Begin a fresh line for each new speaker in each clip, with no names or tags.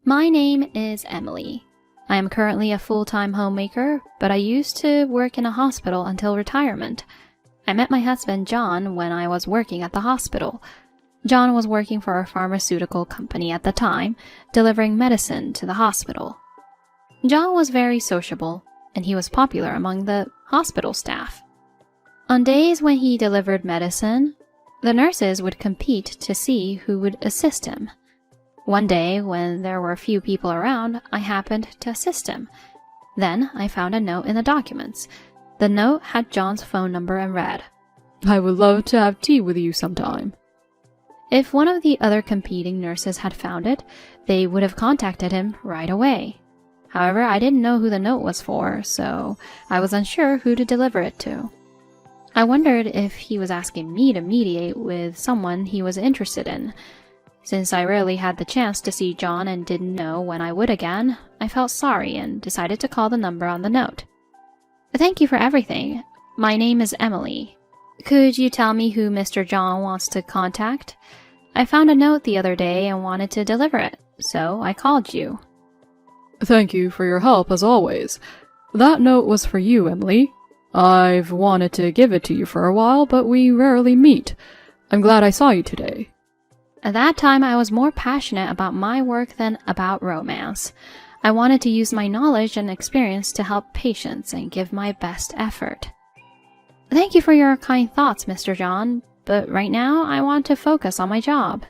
My name is Emily. I am currently a full-time homemaker, but I used to work in a hospital until retirement. I met my husband John when I was working at the hospital. John was working for a pharmaceutical company at the time, delivering medicine to the hospital. John was very sociable, and he was popular among the hospital staff. On days when he delivered medicine, the nurses would compete to see who would assist him. One day, when there were few people around, I happened to assist him. Then I found a note in the documents. The note had John's phone number and read, "I would love to have tea with you sometime." If one of the other competing nurses had found it, they would have contacted him right away. However, I didn't know who the note was for, so I was unsure who to deliver it to. I wondered if he was asking me to mediate with someone he was interested in. Since I rarely had the chance to see John and didn't know when I would again, I felt sorry and decided to call the number on the note. "Thank you for everything. My name is Emily. Could you tell me who Mr. John wants to contact? I found a note the other day and wanted to deliver it, so I called you."
Thank you for your help, as always. That note was for you, Emily. I've wanted to give it to you for a while, but we rarely meet. I'm glad I saw you today.
At that time, I was more passionate about my work than about romance. I wanted to use my knowledge and experience to help patients and give my best effort. "Thank you for your kind thoughts, Mr. John, but right now I want to focus on my job."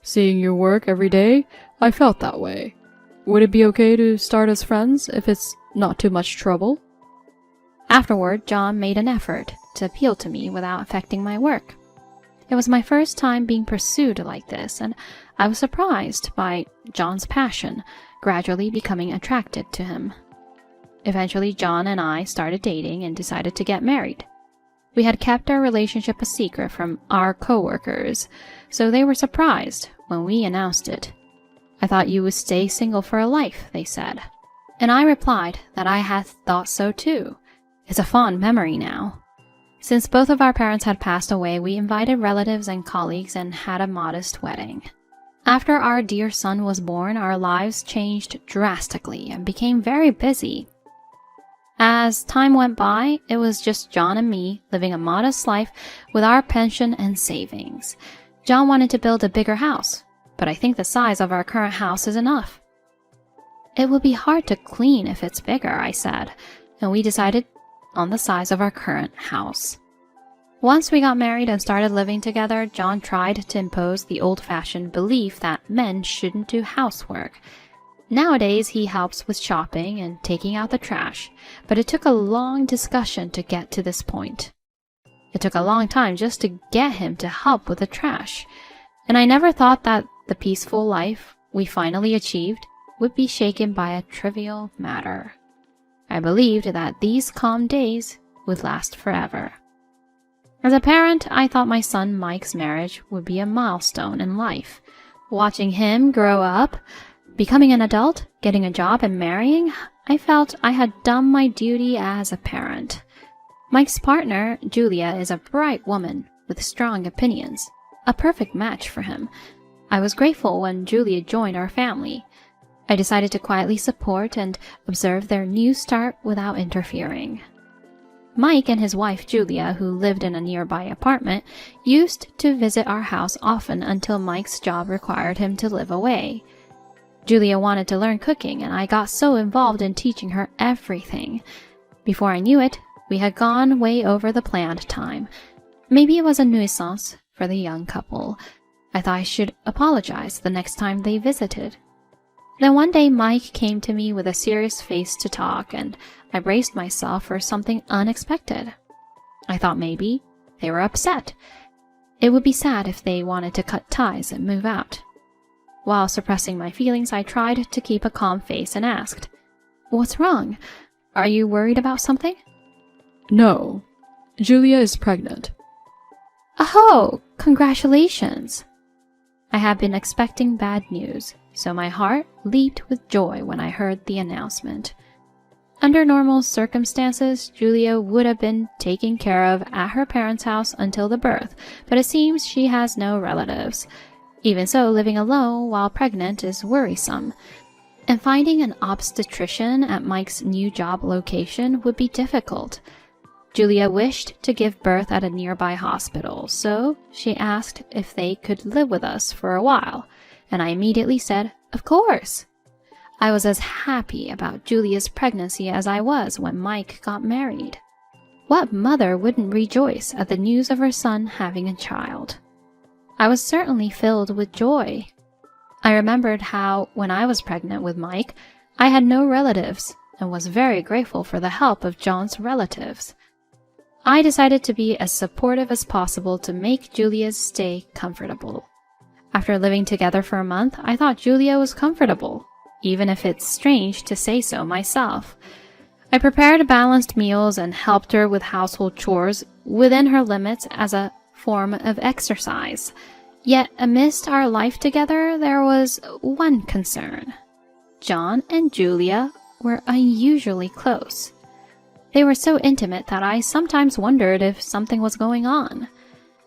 Seeing your work every day, I felt that way. Would it be okay to start as friends if it's not too much trouble?
Afterward, John made an effort to appeal to me without affecting my work. It was my first time being pursued like this, and I was surprised by John's passion, gradually becoming attracted to him. Eventually, John and I started dating and decided to get married. We had kept our relationship a secret from our coworkers, so they were surprised when we announced it. "I thought you would stay single for a life," they said. And I replied that I had thought so too. It's a fond memory now. Since both of our parents had passed away, we invited relatives and colleagues and had a modest wedding. After our dear son was born, our lives changed drastically and became very busy. As time went by, it was just John and me living a modest life with our pension and savings. John wanted to build a bigger house, but I think the size of our current house is enough. "It will be hard to clean if it's bigger," I said, and we decided on the size of our current house. Once we got married and started living together, John tried to impose the old-fashioned belief that men shouldn't do housework. Nowadays, he helps with shopping and taking out the trash, but it took a long discussion to get to this point. It took a long time just to get him to help with the trash, and I never thought that the peaceful life we finally achieved would be shaken by a trivial matter. I believed that these calm days would last forever. As a parent, I thought my son Mike's marriage would be a milestone in life. Watching him grow up, becoming an adult, getting a job and marrying, I felt I had done my duty as a parent. Mike's partner, Julia, is a bright woman with strong opinions, a perfect match for him. I was grateful when Julia joined our family. I decided to quietly support and observe their new start without interfering. Mike and his wife Julia, who lived in a nearby apartment, used to visit our house often until Mike's job required him to live away. Julia wanted to learn cooking, and I got so involved in teaching her everything. Before I knew it, we had gone way over the planned time. Maybe it was a nuisance for the young couple. I thought I should apologize the next time they visited. Then one day Mike came to me with a serious face to talk, and I braced myself for something unexpected. I thought maybe they were upset. It would be sad if they wanted to cut ties and move out. While suppressing my feelings, I tried to keep a calm face and asked, "What's wrong? Are you worried about something?"
No. Julia is pregnant.
"Oh, congratulations." I had been expecting bad news, so my heart leaped with joy when I heard the announcement. Under normal circumstances, Julia would have been taken care of at her parents' house until the birth, but it seems she has no relatives. Even so, living alone while pregnant is worrisome, and finding an obstetrician at Mike's new job location would be difficult. Julia wished to give birth at a nearby hospital, so she asked if they could live with us for a while, and I immediately said, of course. I was as happy about Julia's pregnancy as I was when Mike got married. What mother wouldn't rejoice at the news of her son having a child? I was certainly filled with joy. I remembered how, when I was pregnant with Mike, I had no relatives and was very grateful for the help of John's relatives. I decided to be as supportive as possible to make Julia's stay comfortable. After living together for a month, I thought Julia was comfortable, even if it's strange to say so myself. I prepared balanced meals and helped her with household chores within her limits as a form of exercise. Yet amidst our life together, there was one concern. John and Julia were unusually close. They were so intimate that I sometimes wondered if something was going on.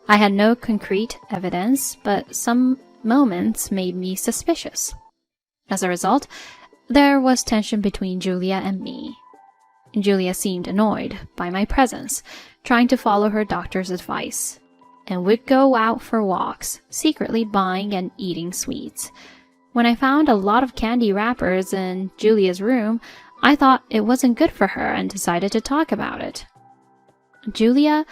I had no concrete evidence, but some moments made me suspicious. As a result, there was tension between Julia and me. Julia seemed annoyed by my presence, trying to follow her doctor's advice, and would go out for walks, secretly buying and eating sweets. When I found a lot of candy wrappers in Julia's room, I thought it wasn't good for her and decided to talk about it. Julia,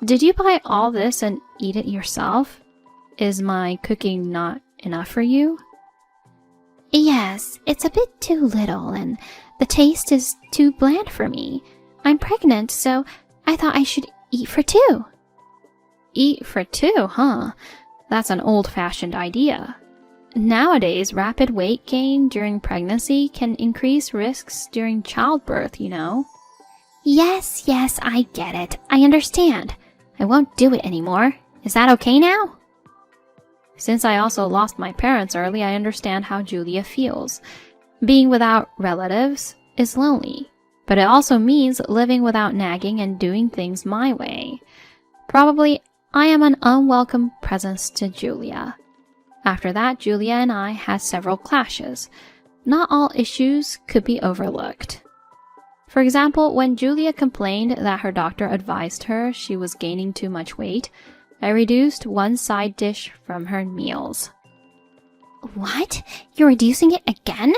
did you buy all this and eat it yourself? Is my cooking not enough for you?
Yes, it's a bit too little and the taste is too bland for me. I'm pregnant, so I thought I should eat for two.
Eat for two, huh? That's an old-fashioned idea. Nowadays, rapid weight gain during pregnancy can increase risks during childbirth, you know.
Yes, I get it. I understand. I won't do it anymore. Is that okay now?
Since I also lost my parents early, I understand how Julia feels. Being without relatives is lonely, but it also means living without nagging and doing things my way. Probably, I am an unwelcome presence to Julia. After that, Julia and I had several clashes. Not all issues could be overlooked. For example, when Julia complained that her doctor advised her she was gaining too much weight, I reduced one side dish from her meals.
What? You're reducing it again?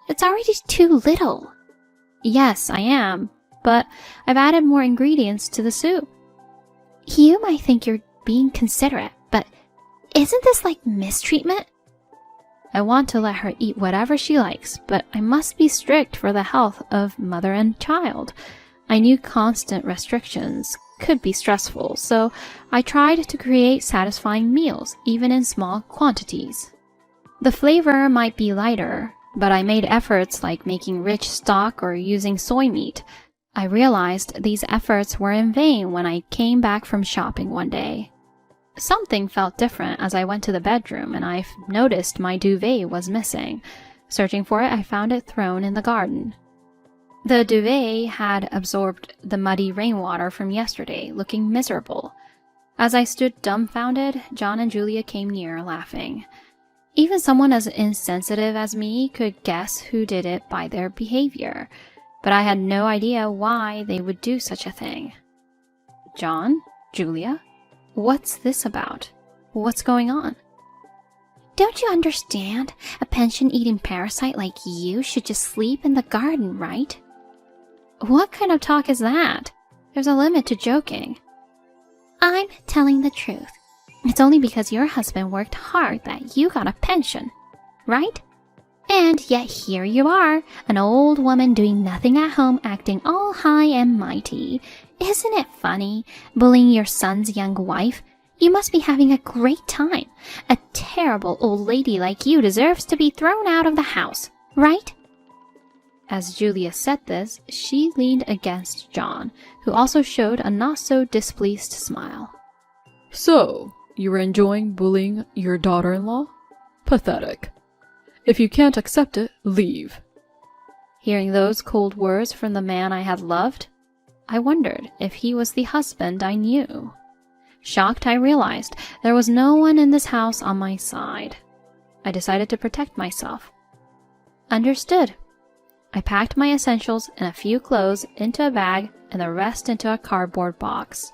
It's already too little.
Yes, I am, but I've added more ingredients to the soup.
You might think you're being considerate, but isn't this like mistreatment?
I want to let her eat whatever she likes, but I must be strict for the health of mother and child. I knew constant restrictions could be stressful, so I tried to create satisfying meals, even in small quantities. The flavor might be lighter, but I made efforts like making rich stock or using soy meat. I realized these efforts were in vain when I came back from shopping one day. Something felt different as I went to the bedroom, and I noticed my duvet was missing. Searching for it, I found it thrown in the garden. The duvet had absorbed the muddy rainwater from yesterday, looking miserable. As I stood dumbfounded, John and Julia came near, laughing. Even someone as insensitive as me could guess who did it by their behavior, but I had no idea why they would do such a thing. John? Julia? What's this about? What's going on?
Don't you understand? A pension-eating parasite like you should just sleep in the garden, right?
What kind of talk is that? There's a limit to joking.
I'm telling the truth. It's only because your husband worked hard that you got a pension, right? And yet here you are, an old woman doing nothing at home, acting all high and mighty. Isn't it funny, bullying your son's young wife? You must be having a great time. A terrible old lady like you deserves to be thrown out of the house, right?
As Julia said this, she leaned against John, who also showed a not-so-displeased smile.
So, you were enjoying bullying your daughter-in-law? Pathetic. If you can't accept it, leave.
Hearing those cold words from the man I had loved, I wondered if he was the husband I knew. Shocked, I realized there was no one in this house on my side. I decided to protect myself. Understood. I packed my essentials and a few clothes into a bag and the rest into a cardboard box.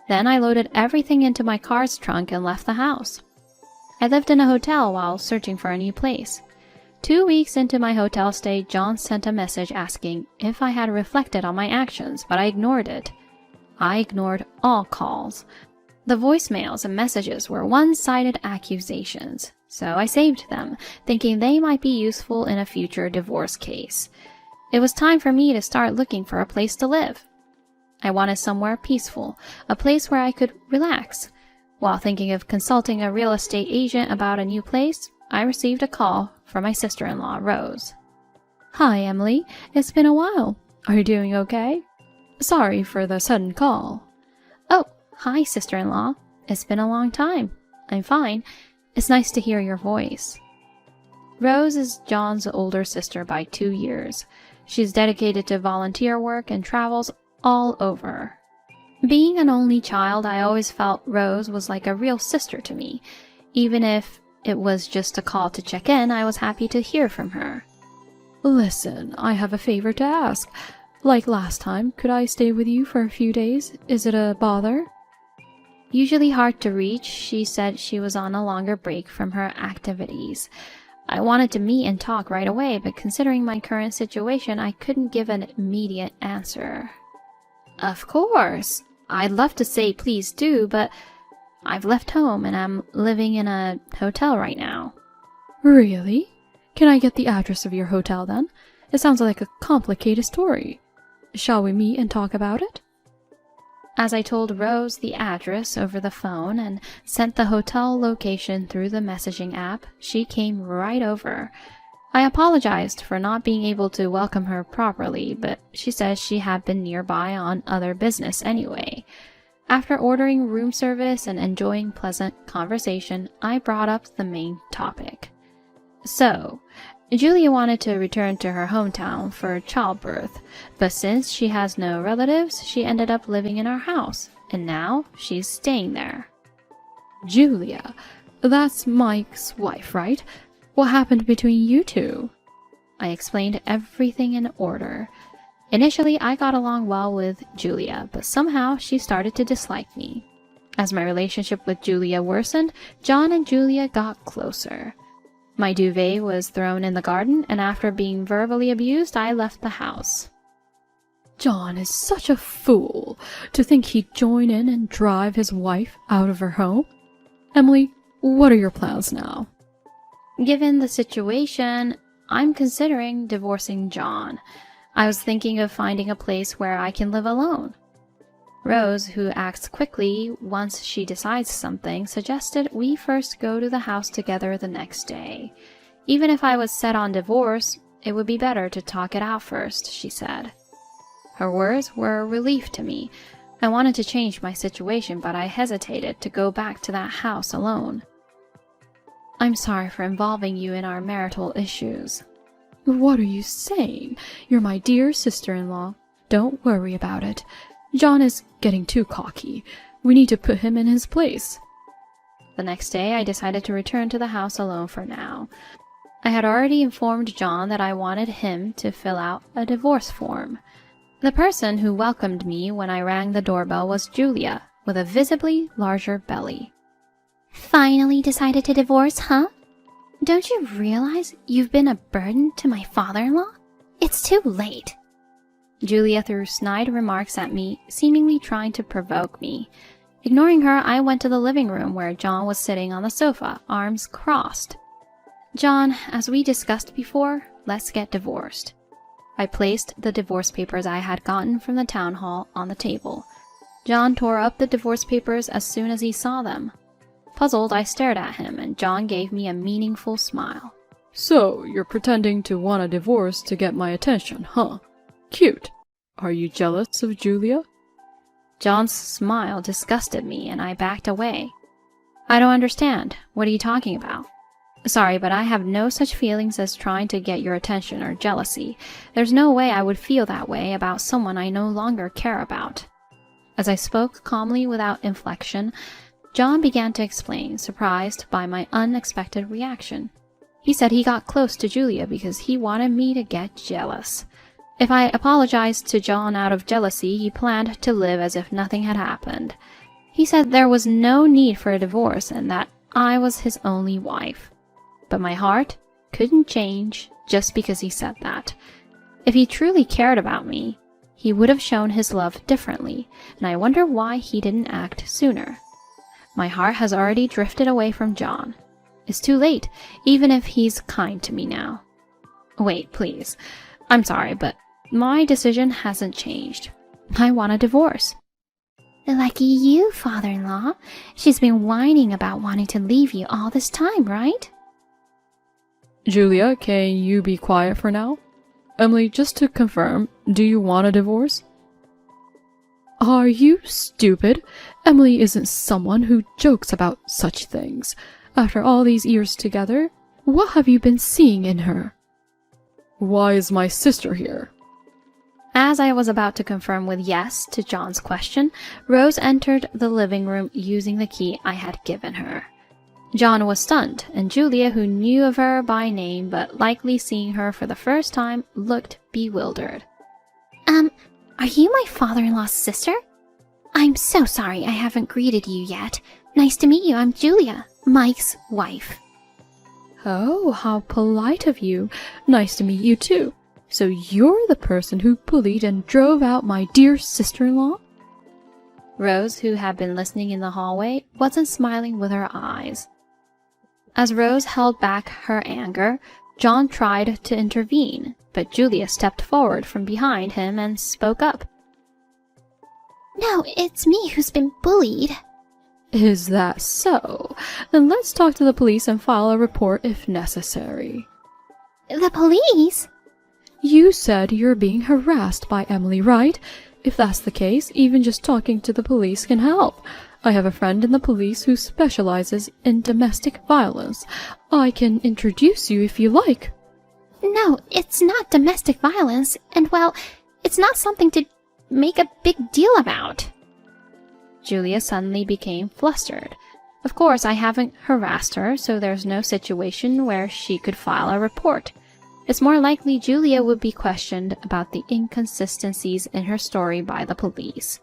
Then I loaded everything into my car's trunk and left the house. I lived in a hotel while searching for a new place. 2 weeks into my hotel stay, John sent a message asking if I had reflected on my actions, but I ignored it. I ignored all calls. The voicemails and messages were one-sided accusations, so I saved them, thinking they might be useful in a future divorce case. It was time for me to start looking for a place to live. I wanted somewhere peaceful, a place where I could relax. While thinking of consulting a real estate agent about a new place, I received a call from my sister-in-law, Rose.
Hi, Emily. It's been a while. Are you doing okay? Sorry for the sudden call.
Oh, hi, sister-in-law. It's been a long time. I'm fine. It's nice to hear your voice. Rose is John's older sister by 2 years. She's dedicated to volunteer work and travels all over. Being an only child, I always felt Rose was like a real sister to me. Even if it was just a call to check in, I was happy to hear from her.
Listen, I have a favor to ask. Like last time, could I stay with you for a few days? Is it a bother?
Usually hard to reach, she said she was on a longer break from her activities. I wanted to meet and talk right away, but considering my current situation, I couldn't give an immediate answer. Of course. I'd love to say please do, but I've left home and I'm living in a hotel right now.
Really? Can I get the address of your hotel then? It sounds like a complicated story. Shall we meet and talk about it?
As I told Rose the address over the phone and sent the hotel location through the messaging app, she came right over. I apologized for not being able to welcome her properly, but she says she had been nearby on other business anyway. After ordering room service and enjoying pleasant conversation, I brought up the main topic. So, Julia wanted to return to her hometown for childbirth, but since she has no relatives, she ended up living in our house, and now she's staying there.
Julia, that's Mike's wife, right? What happened between you two?
I explained everything in order. Initially, I got along well with Julia, but somehow she started to dislike me. As my relationship with Julia worsened, John and Julia got closer. My duvet was thrown in the garden, and after being verbally abused, I left the house.
John is such a fool to think he'd join in and drive his wife out of her home. Emily, what are your plans now?
Given the situation, I'm considering divorcing John. I was thinking of finding a place where I can live alone. Rose, who acts quickly once she decides something, suggested we first go to the house together the next day. Even if I was set on divorce, it would be better to talk it out first, she said. Her words were a relief to me. I wanted to change my situation, but I hesitated to go back to that house alone. I'm sorry for involving you in our marital issues.
What are you saying? You're my dear sister-in-law. Don't worry about it. John is getting too cocky. We need to put him in his place.
The next day, I decided to return to the house alone for now. I had already informed John that I wanted him to fill out a divorce form. The person who welcomed me when I rang the doorbell was Julia, with a visibly larger belly.
Finally decided to divorce, huh? Don't you realize you've been a burden to my father-in-law? It's too late.
Julia threw snide remarks at me, seemingly trying to provoke me. Ignoring her, I went to the living room where John was sitting on the sofa, arms crossed. John, as we discussed before, let's get divorced. I placed the divorce papers I had gotten from the town hall on the table. John tore up the divorce papers as soon as he saw them. Puzzled, I stared at him, and John gave me a meaningful smile.
So, you're pretending to want a divorce to get my attention, huh? Cute. Are you jealous of Julia?
John's smile disgusted me, and I backed away. I don't understand. What are you talking about? Sorry, but I have no such feelings as trying to get your attention or jealousy. There's no way I would feel that way about someone I no longer care about. As I spoke calmly without inflection, John began to explain, surprised by my unexpected reaction. He said he got close to Julia because he wanted me to get jealous. If I apologized to John out of jealousy, he planned to live as if nothing had happened. He said there was no need for a divorce and that I was his only wife. But my heart couldn't change just because he said that. If he truly cared about me, he would have shown his love differently, and I wonder why he didn't act sooner. My heart has already drifted away from John. It's too late, even if he's kind to me now. Wait, please. I'm sorry, but my decision hasn't changed. I want a divorce.
Lucky you, father-in-law. She's been whining about wanting to leave you all this time, right?
Julia, can you be quiet for now? Emily, just to confirm, do you want a divorce? Are you stupid? Emily isn't someone who jokes about such things. After all these years together, what have you been seeing in her? Why is my sister here?
As I was about to confirm with yes to John's question, Rose entered the living room using the key I had given her. John was stunned, and Julia, who knew of her by name but likely seeing her for the first time, looked bewildered.
Are you my father-in-law's sister? I'm so sorry I haven't greeted you yet. Nice to meet you. I'm Julia, Mike's wife.
Oh, how polite of you. Nice to meet you too. So you're the person who bullied and drove out my dear sister-in-law?
Rose, who had been listening in the hallway, wasn't smiling with her eyes. As Rose held back her anger, John tried to intervene, but Julia stepped forward from behind him and spoke up.
No, it's me who's been bullied.
Is that so? Then let's talk to the police and file a report if necessary.
The police?
You said you're being harassed by Emily, right? If that's the case, even just talking to the police can help. I have a friend in the police who specializes in domestic violence. I can introduce you if you like.
No, it's not domestic violence, and well, it's not something to make a big deal about.
Julia suddenly became flustered. Of course, I haven't harassed her, so there's no situation where she could file a report. It's more likely Julia would be questioned about the inconsistencies in her story by the police.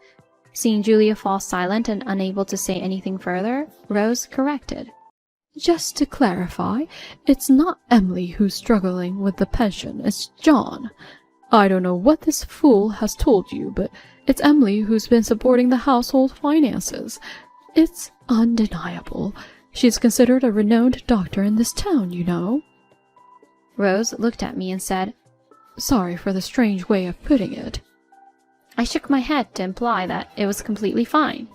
Seeing Julia fall silent and unable to say anything further, Rose corrected.
Just to clarify, it's not Emily who's struggling with the pension, it's John. I don't know what this fool has told you, but it's Emily who's been supporting the household finances. It's undeniable. She's considered a renowned doctor in this town, you know.
Rose looked at me and said,
Sorry for the strange way of putting it.
I shook my head to imply that it was completely fine.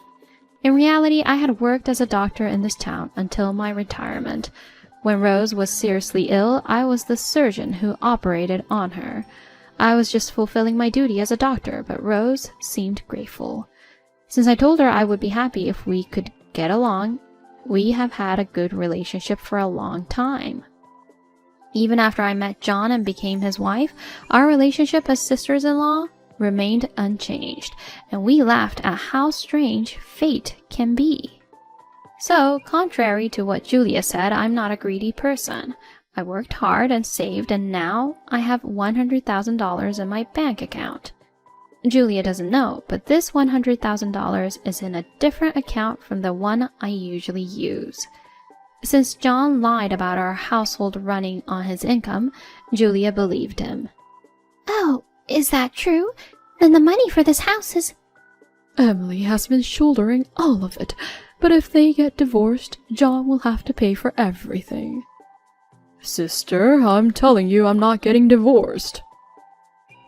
In reality, I had worked as a doctor in this town until my retirement. When Rose was seriously ill, I was the surgeon who operated on her. I was just fulfilling my duty as a doctor, but Rose seemed grateful. Since I told her I would be happy if we could get along, we have had a good relationship for a long time. Even after I met John and became his wife, our relationship as sisters-in-law remained unchanged, and we laughed at how strange fate can be. So, contrary to what Julia said, I'm not a greedy person. I worked hard and saved, and now I have $100,000 in my bank account. Julia doesn't know, but this $100,000 is in a different account from the one I usually use. Since John lied about our household running on his income, Julia believed him.
Oh, is that true? Then the money for this house is...
Emily has been shouldering all of it, but if they get divorced, John will have to pay for everything. Sister, I'm telling you I'm not getting divorced.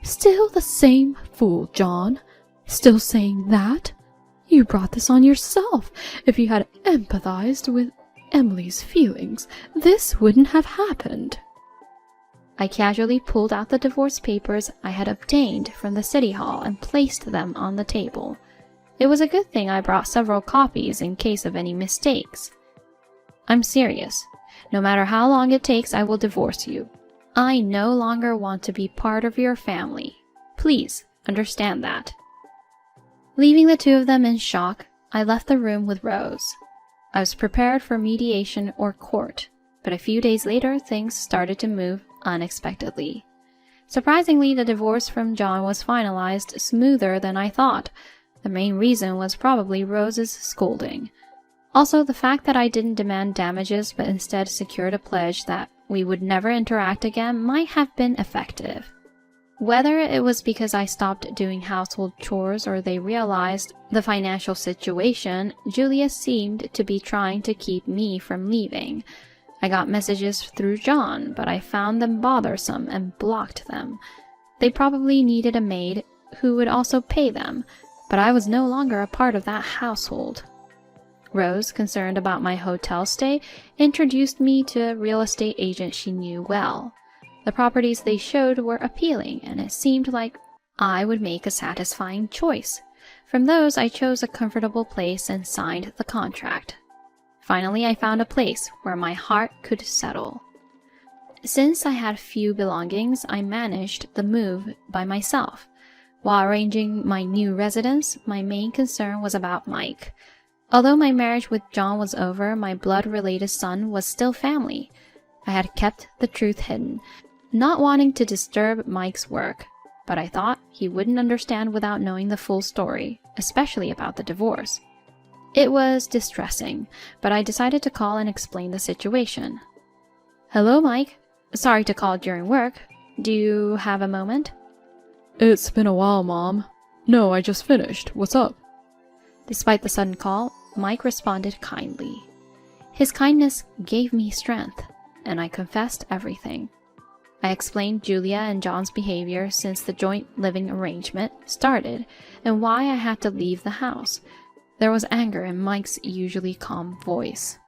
Still the same fool, John. Still saying that? You brought this on yourself. If you had empathized with Emily's feelings, this wouldn't have happened.
I casually pulled out the divorce papers I had obtained from the city hall and placed them on the table. It was a good thing I brought several copies in case of any mistakes. I'm serious. No matter how long it takes, I will divorce you. I no longer want to be part of your family. Please understand that. Leaving the two of them in shock, I left the room with Rose. I was prepared for mediation or court, but a few days later things started to move unexpectedly. Surprisingly, the divorce from John was finalized smoother than I thought. The main reason was probably Rose's scolding. Also, the fact that I didn't demand damages but instead secured a pledge that we would never interact again might have been effective. Whether it was because I stopped doing household chores or they realized the financial situation, Julia seemed to be trying to keep me from leaving. I got messages through John, but I found them bothersome and blocked them. They probably needed a maid who would also pay them, but I was no longer a part of that household. Rose, concerned about my hotel stay, introduced me to a real estate agent she knew well. The properties they showed were appealing, and it seemed like I would make a satisfying choice. From those, I chose a comfortable place and signed the contract. Finally, I found a place where my heart could settle. Since I had few belongings, I managed the move by myself. While arranging my new residence, my main concern was about Mike. Although my marriage with John was over, my blood-related son was still family. I had kept the truth hidden, not wanting to disturb Mike's work, but I thought he wouldn't understand without knowing the full story, especially about the divorce. It was distressing, but I decided to call and explain the situation. "Hello, Mike. Sorry to call during work. Do you have a moment?"
It's been a while, Mom. No, I just finished. What's up?
Despite the sudden call, Mike responded kindly. His kindness gave me strength, and I confessed everything. I explained Julia and John's behavior since the joint living arrangement started, and why I had to leave the house. There was anger in Mike's usually calm voice.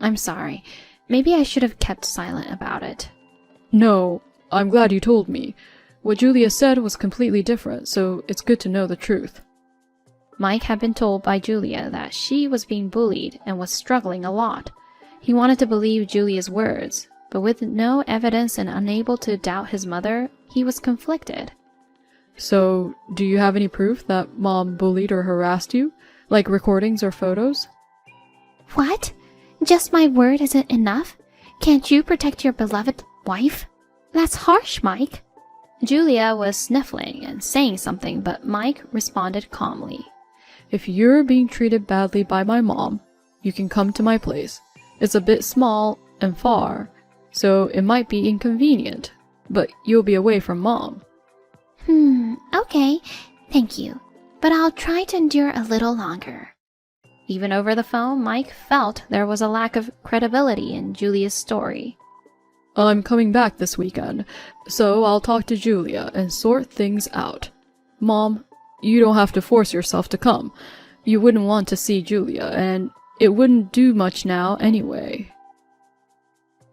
"I'm sorry. Maybe I should have kept silent about it."
No, I'm glad you told me. What Julia said was completely different, so it's good to know the truth.
Mike had been told by Julia that she was being bullied and was struggling a lot. He wanted to believe Julia's words, but with no evidence and unable to doubt his mother, he was conflicted.
So, do you have any proof that Mom bullied or harassed you? Like recordings or photos?
What? Just my word isn't enough? Can't you protect your beloved wife? That's harsh, Mike.
Julia was sniffling and saying something, but Mike responded calmly.
If you're being treated badly by my mom, you can come to my place. It's a bit small and far, so it might be inconvenient, but you'll be away from Mom.
Okay, thank you. But I'll try to endure a little longer.
Even over the phone, Mike felt there was a lack of credibility in Julia's story.
I'm coming back this weekend, so I'll talk to Julia and sort things out. Mom, you don't have to force yourself to come. You wouldn't want to see Julia, and it wouldn't do much now anyway.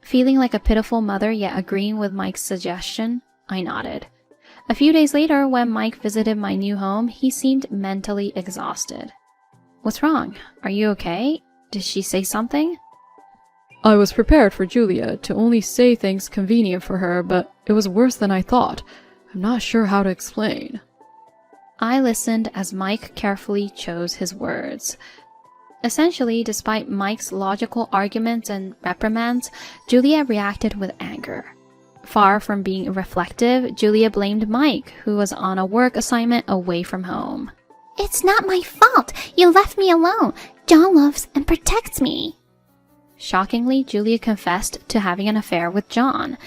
Feeling like a pitiful mother yet agreeing with Mike's suggestion, I nodded. A few days later, when Mike visited my new home, he seemed mentally exhausted. "What's wrong? Are you okay? Did she say something?"
I was prepared for Julia to only say things convenient for her, but it was worse than I thought. I'm not sure how to explain.
I listened as Mike carefully chose his words. Essentially, despite Mike's logical arguments and reprimands, Julia reacted with anger. Far from being reflective, Julia blamed Mike, who was on a work assignment away from home.
It's not my fault. You left me alone. John loves and protects me.
Shockingly, Julia confessed to having an affair with John.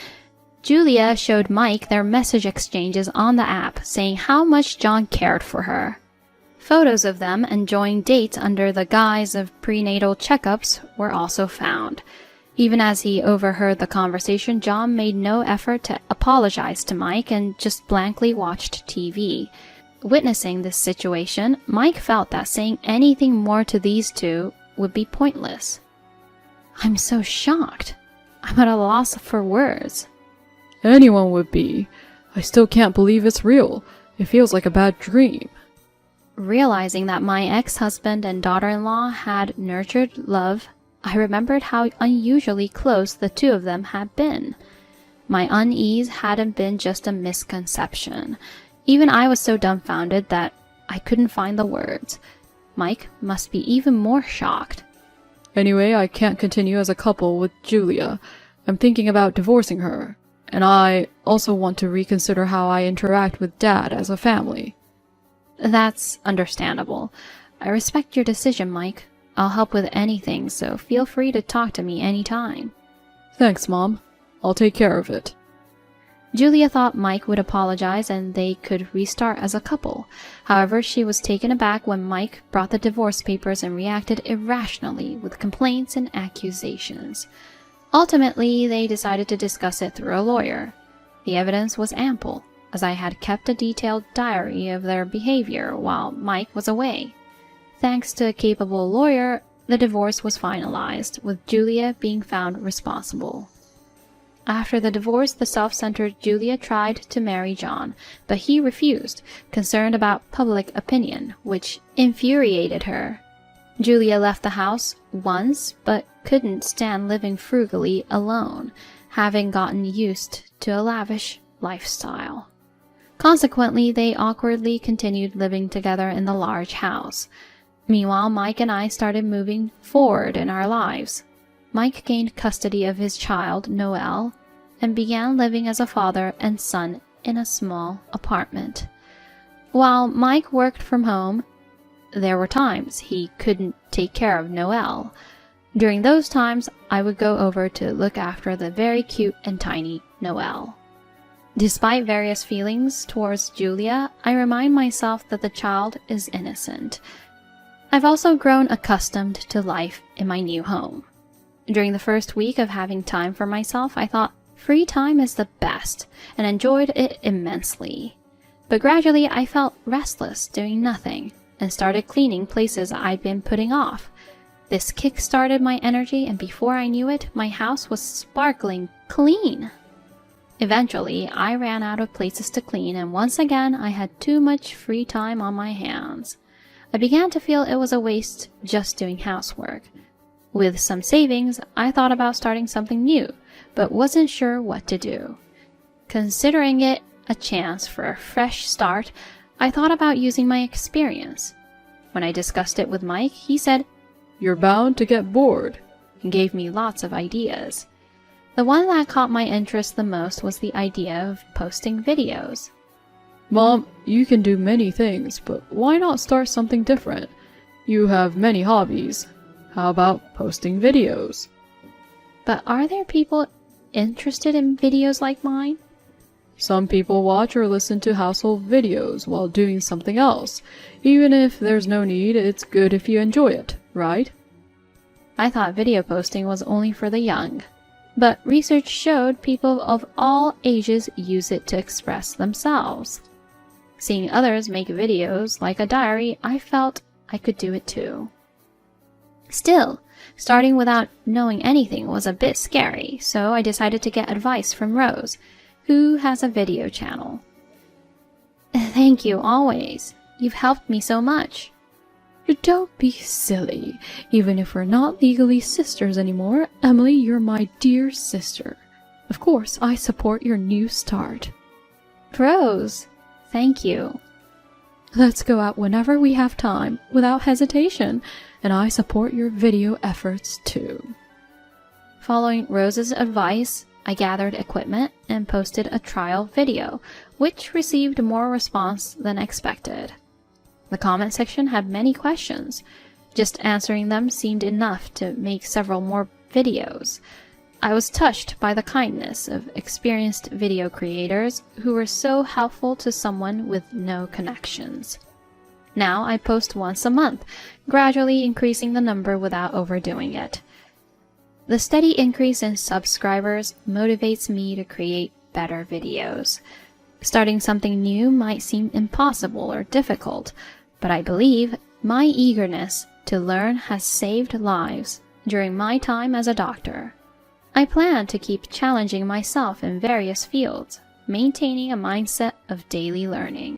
Julia showed Mike their message exchanges on the app, saying how much John cared for her. Photos of them enjoying dates under the guise of prenatal checkups were also found. Even as he overheard the conversation, John made no effort to apologize to Mike and just blankly watched TV. Witnessing this situation, Mike felt that saying anything more to these two would be pointless. I'm so shocked. I'm at a loss for words.
Anyone would be. I still can't believe it's real. It feels like a bad dream.
Realizing that my ex-husband and daughter-in-law had nurtured love, I remembered how unusually close the two of them had been. My unease hadn't been just a misconception. Even I was so dumbfounded that I couldn't find the words. Mike must be even more shocked.
Anyway, I can't continue as a couple with Julia. I'm thinking about divorcing her. And I also want to reconsider how I interact with Dad as a family.
That's understandable. I respect your decision, Mike. I'll help with anything, so feel free to talk to me anytime.
Thanks, Mom. I'll take care of it.
Julia thought Mike would apologize and they could restart as a couple. However, she was taken aback when Mike brought the divorce papers and reacted irrationally with complaints and accusations. Ultimately, they decided to discuss it through a lawyer. The evidence was ample, as I had kept a detailed diary of their behavior while Mike was away. Thanks to a capable lawyer, the divorce was finalized, with Julia being found responsible. After the divorce, the self-centered Julia tried to marry John, but he refused, concerned about public opinion, which infuriated her. Julia left the house once, but couldn't stand living frugally alone, having gotten used to a lavish lifestyle. Consequently, they awkwardly continued living together in the large house. Meanwhile, Mike and I started moving forward in our lives. Mike gained custody of his child, Noelle, and began living as a father and son in a small apartment. While Mike worked from home, there were times he couldn't take care of Noelle. During those times, I would go over to look after the very cute and tiny Noelle. Despite various feelings towards Julia, I remind myself that the child is innocent. I've also grown accustomed to life in my new home. During the first week of having time for myself, I thought free time is the best and enjoyed it immensely. But gradually I felt restless doing nothing and started cleaning places I'd been putting off. This kick-started my energy, and before I knew it, my house was sparkling clean. Eventually, I ran out of places to clean, and once again I had too much free time on my hands. I began to feel it was a waste just doing housework. With some savings, I thought about starting something new, but wasn't sure what to do. Considering it a chance for a fresh start, I thought about using my experience. When I discussed it with Mike, he said,
"You're bound to get bored,"
and gave me lots of ideas. The one that caught my interest the most was the idea of posting videos.
"Mom, you can do many things, but why not start something different? You have many hobbies. How about posting videos?"
But are there people interested in videos like mine?
Some people watch or listen to household videos while doing something else. Even if there's no need, it's good if you enjoy it, right?
I thought video posting was only for the young. But research showed people of all ages use it to express themselves. Seeing others make videos like a diary, I felt I could do it too. Still, starting without knowing anything was a bit scary, so I decided to get advice from Rose, who has a video channel. Thank you, always. You've helped me so much.
Don't be silly. Even if we're not legally sisters anymore, Emily, you're my dear sister. Of course, I support your new start.
Rose, thank you.
Let's go out whenever we have time, without hesitation, and I support your video efforts too.
Following Rose's advice, I gathered equipment and posted a trial video, which received more response than expected. The comment section had many questions. Just answering them seemed enough to make several more videos. I was touched by the kindness of experienced video creators who were so helpful to someone with no connections. Now I post once a month, gradually increasing the number without overdoing it. The steady increase in subscribers motivates me to create better videos. Starting something new might seem impossible or difficult, but I believe my eagerness to learn has saved lives during my time as a doctor. I plan to keep challenging myself in various fields, maintaining a mindset of daily learning.